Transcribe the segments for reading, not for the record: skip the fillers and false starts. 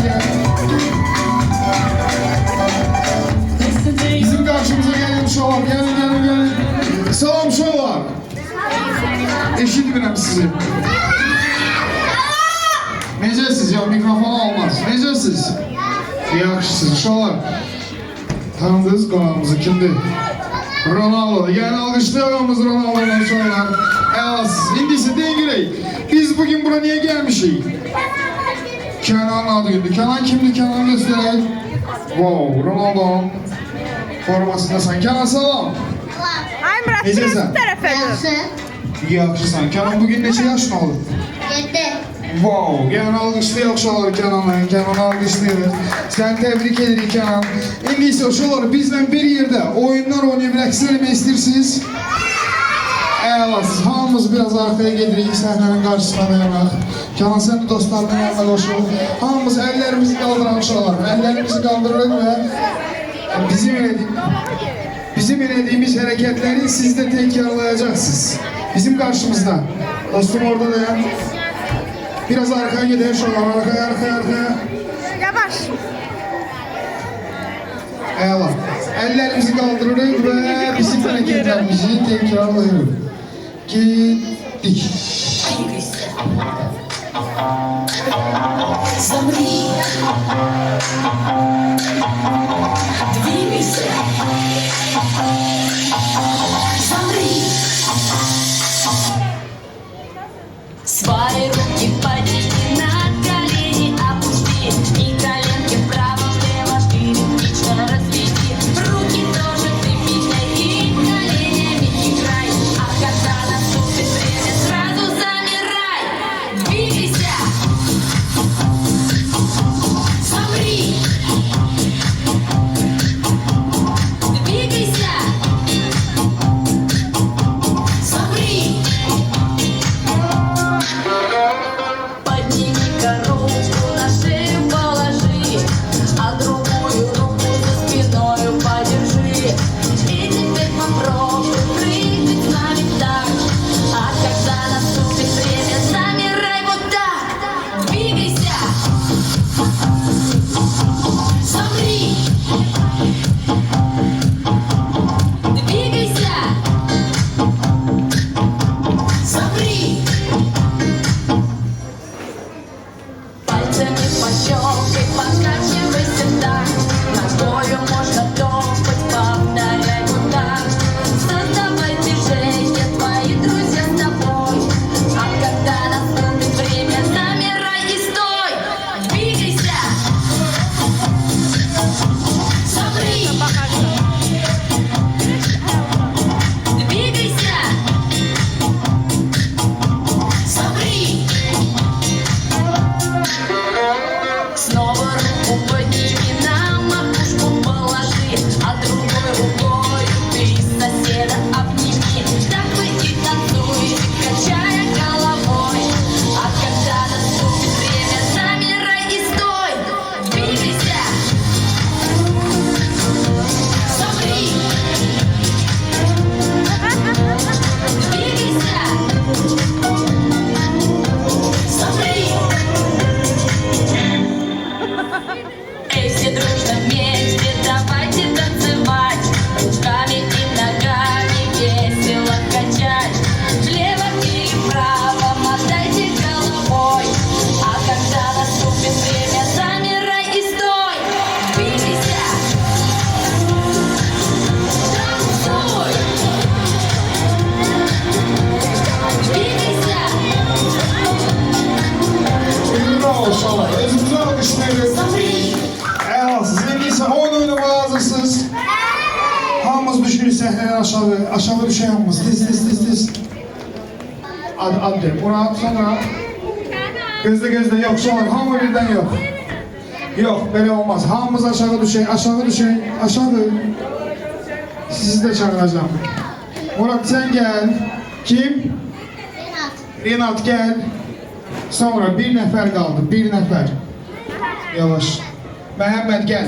gel. Bizim karşımıza gelen uşaqlar, gelin. Salam uşaqlar. Eşitmirəm sizi. Necəsiz ya, mikrofon olmaz. Necəsiz? Yaxşısınız uşaqlar. Tanıdınız qonağımızı, kimdir? Ronaldo. Yani alqışlayalımız Ronaldo'dan uşaqlar. Əlasız. İndi isə deyin görək. Biz bugün bura niye gelmişik? Kenan'ın adı gündür. Kenan kimdir? Kenan'ı gösterək. Wow, Ronaldo. Formasındasan. Kenan salam. Ay Murat, biraz bu tarafa dur. Yaxşısan. Kenan bugün neçə yaşın olur? 7. Wow, yani alqışlayaq uşaqlar Kenan'ı. Kenan'ı alqışlayırıq. Səni təbrik edirik Kenan. İndi isə uşaqlar bizlə bir yerdə oyunlar oynayıb rəqs eləmək istəyirsiniz? Əlasız. Hamımız biraz arkaya gedirik, səhlənin qarşısına dayanaq. Kenan sen de dostlarının yanına koşul. Hamımız ellerimizi kaldıran uşaqlar. Ellerimizi kaldırırıq və bizim elədiyimiz hareketleri siz de tekrarlayacaksınız. Bizim karşımızda. Dostum orada dayan. Biraz arkaya gidelim uşaqlar. Arkaya. Yavaş. Eyvallah. Ellerimizi kaldırırıq və bizim hareketlerimizi tekrarlayırıq. Gittik. Замри, двигайся, замри. Свои руки подними над колени, опусти и коленки вправо-влево ритмично разведи. Руки тоже ритмично и коленями играй. А когда наступит время, сразу замирай. Двигайся. Замри! Двигайся! Замри! Подними-ка руку на шею положи, а другую руку за спиною подержи. И теперь попробуй прыгать с нами так. А когда наступит время, замирай вот так. Двигайся! Замри! Двигайся! Замри! Пальцами пощелкай, покачивайся так. Ногою можно топать, повторяй вот так. Создавай движение, твои друзья с тобой. А когда наступит время, замирай и стой. Двигайся! Замри! Двигайся! Замри! Снова руку подними, на макушку положи, а другой рукой ты соседа обними. Так вы и танцуете, качая головой. А когда наступит время, замирай и стой. Двигайся! Замри! Двигайся! Замри! Эй, все дружно вместе, давайте танцевать. Руками и ногами весело качать. Влево или вправо мотайте головой. А когда наступит время, замирай и стой. Двигайся! Танцуй! Двигайся! Bravo uşaqlar. Özümüzü alqışlayırıq. Замри! Əlasız. İndi isə oyun oynamağa hazırsınız. Hamımız düşürük səhnədən aşağı. Aşağı düşək hamımız. Tez. Ad de. Murat sonra. Gözlə. Yox uşaqlar. Hamı birdən yox. Yox, belə olmaz. Hamımız aşağı düşək. Aşağı. Sizi də çağıracağım. Murat sen gel. Kim? Renat gel. Sonra bir nəfər qaldı. Bir nəfər. Yavaş. Məhəmməd gel.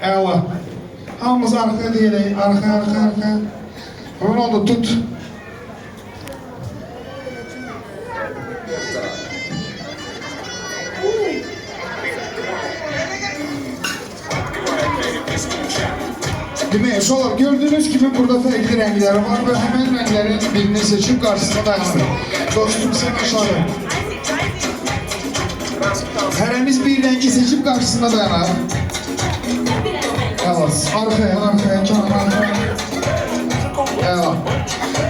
Əla. Hamımız arxaya deyilək. Arxa. Ronaldo tut. Demek uşaqlar, gördüğünüz gibi burada farklı renkler var ve hemen renklerin birini seçip karşısına dayanır. Dostum sen aşağı. Herimiz bir rengi seçip karşısına dayanar. Evet, arkaya, kenara. Evet.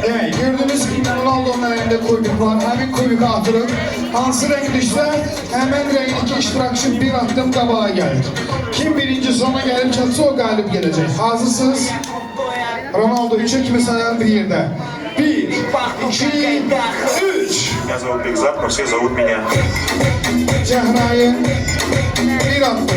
Demek, gördüğünüz gibi Ronaldo'nun elinde kubik var. Hemen kubik atırıp, hansı renk düşse hemen renkteki iştirakçı bir adım qabağa gelir. Kim birinci sona gelip çatsa o galip gelecek. Hazırsınız? Ronaldo 3'e kimi sayar bir yerde. 1, 2, 3. Меня зовут Бекзат, но все зовут меня. Cehra'yı bir attım.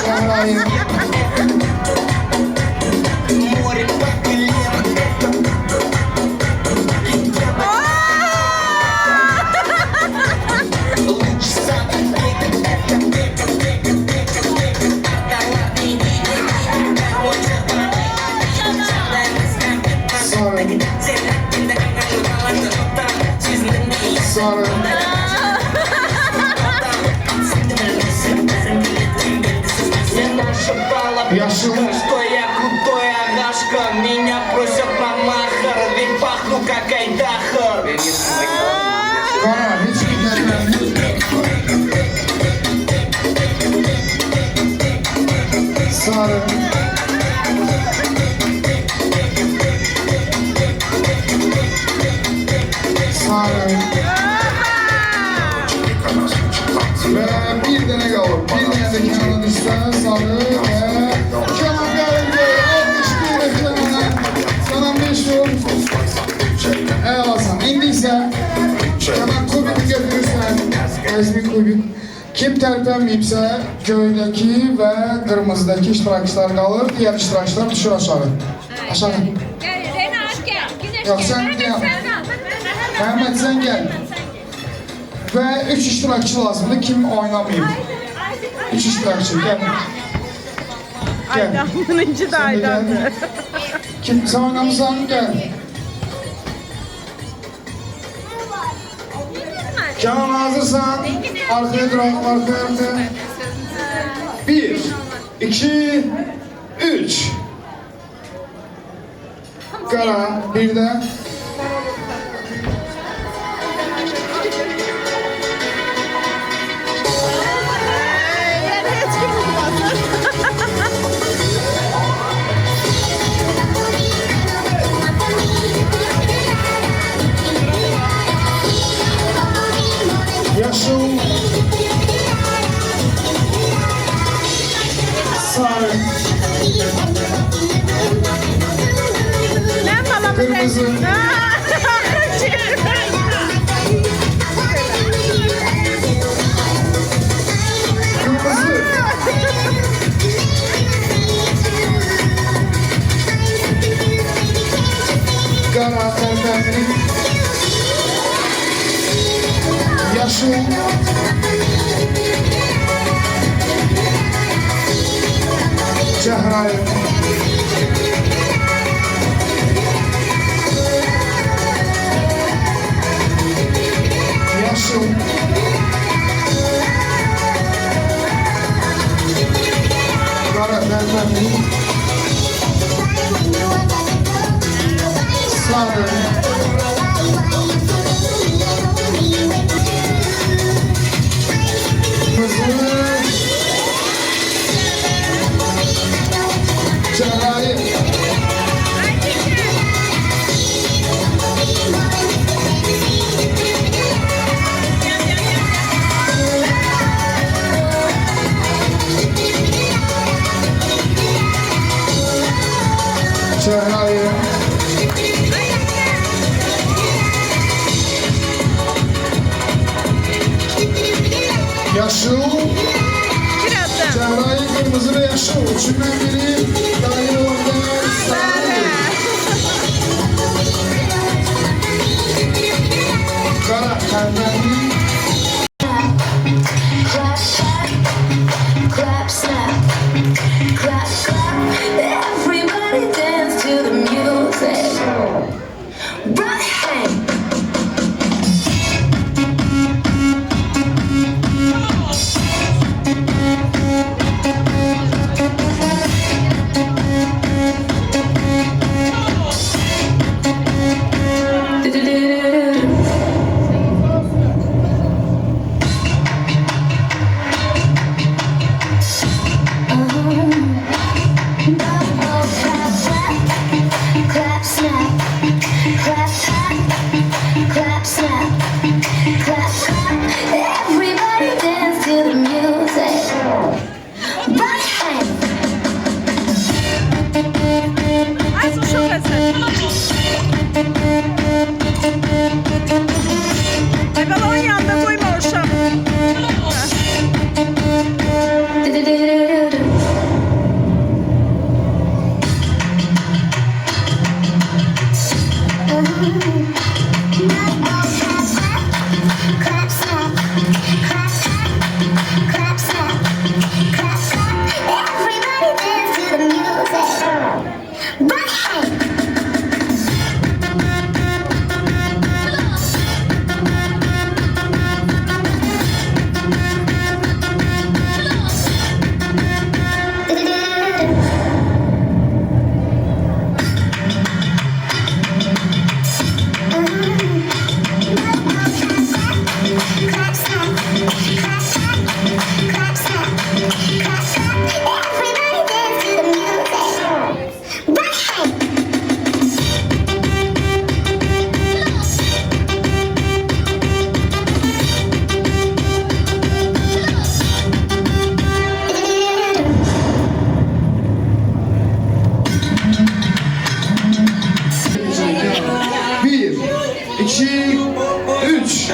Cehra'yı sarı. Yaşıl. Что я крутой агашка, меня просят на махар, ведь пахну как айдахар. Kara, hiç gidelim. Sarı. Sarı. Ve bir tane kalır. Bir tane de Kenan'ın üstüne sarı ve Kenan geldi. Alkışlıyoruz Kenan'a. Sana meşhur. Eyvallah. İndi ise Kenan kubik getirirsen, Ezmi kubik. Kim tərpənməyibsə, göydəki və qırmızıdakı iştirakçılar qalır, diğer iştirakçılar düşür aşağı. Aşağı. Gel Renas gel. Güneş Yok, gel. sen Mehmet, gel. sen kal. Mehmet sen gel. Ve 3 iştirakçı lazımdır, kim oynamayıb. 3 iştirakçı, gel. Gel. Aydan'ınki de Sen de gel. Aydan'dı. Kim, sen oynamısan gel. Kenan hazırsan, arkaya duralım, arkaya. 1, 2, 3. Kara, bir de. Hiç kim olmaz. Yaşıl. Sarı. Ben babamı Kırmızı. Kırmızı. Kara, tertemiz. Yaşıl. Cehra'yı. Yaşıl. Kara, tertemiz. Sarı. Kırmızı. Cehra'yı. Cehra'yı. Yaşıl. Birazdan. Cehra'yı kırmızı ve yaşıl. Üçünden biri dahil orada sarı. Kara, tertemiz. Clap, clap, clap, snap, clap, clap. Everybody dance to the music. uşaq Həsən. Ay babanın yanında qoyma uşaq. Bir, iki, üç.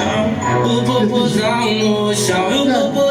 O popozão no chão, e o popozão